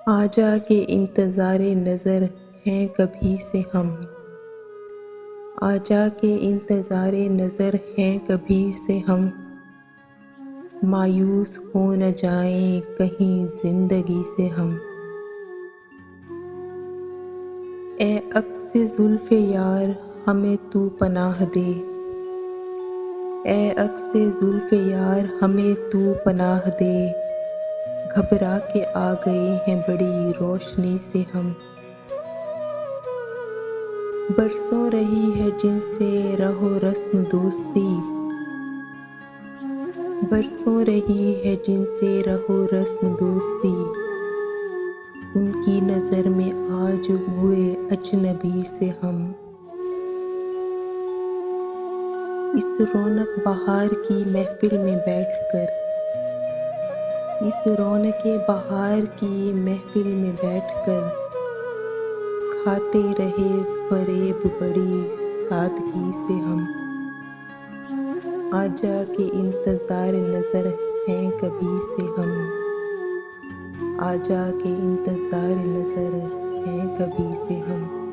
आजा के इंतज़ारे नज़र हैं कभी से हम। आजा के इंतज़ारे नज़र हैं कभी से हम। मायूस हो न जाएं कहीं ज़िंदगी से हम। ए अक्स ज़ुल्फ़े यार हमें तू पनाह दे। ए अक्स ज़ुल्फ़े यार हमें तू पनाह दे। घबरा के आ गए हैं बड़ी रोशनी से हम। बरसों रही है जिनसे रहो रस्म दोस्ती। बरसों रही है जिनसे रहो रस्म दोस्ती। उनकी नज़र में आज हुए अजनबी से हम। इस रौनक बहार की महफिल में बैठकर, इस रौनक बहार की महफिल में बैठकर खाते रहे फरेब बड़ी सादगी से हम। आजा के इंतज़ार नज़र हैं कभी से हम। आजा के इंतज़ार नज़र हैं कभी से हम।